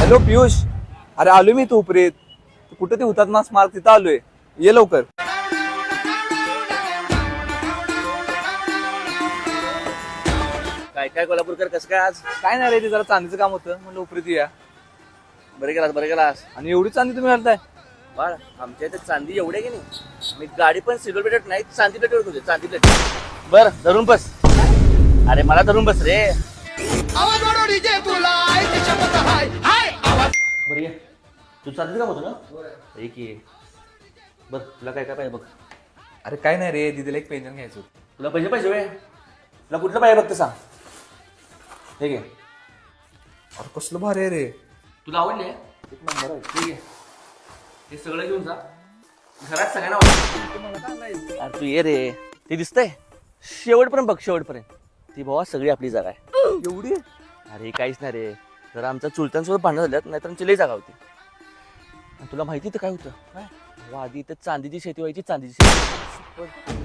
Hello Piyush, अरे आलोय मी तू उपरीत. कुठं ते हुतात्मा स्मारक तिथं आलोय, ये लवकर. काय काय कोल्हापूरकर कसं काय आज? काय नाही रे, ते जरा चांदीचं काम होतं म्हणलं उपरीत या. बरे गेलास. आणि एवढी चांदी तुम्ही घालताय? बाळ आमच्या इथे चांदी एवढे की नाही, मी गाडी पण सिल्वर प्लेट नाही चांदी प्लेटवर होते, चांदी प्लेट. बर धरून बस. अरे मला धरून बस रे. बरं ये, तू चांदीचं काम होतं ना? एक ये. बर तुला काय काय पाहिजे बघ. अरे काय नाही रे, दिदीला एक पेंजन घ्यायचं होतं. तुला पैसे पाहिजे वे? तुला कुठलं पाहिजे बघ ते सांग. हे घे. अरे कसलं भारी आहे रे. तुला आवडले? एक नंबर आहे. ठीक आहे, हे सगळं घेऊन जा, घरात सगळ्यांना वाटतं. अरे तू ये रे, ते दिसतंय शेवटपर्यंत बघ, शेवटपर्यंत. ती भावा सगळी आपली जागा आहे. एवढी? अरे काहीच नाही रे, जरा आमच्या चुलत्यांसोबत भांडणं झाल्यात, नाहीतर आमची लई जागा होती. आणि तुला माहिती तर काय होतं काय, आधी इथं चांदीची शेती व्हायची, चांदीची शेती.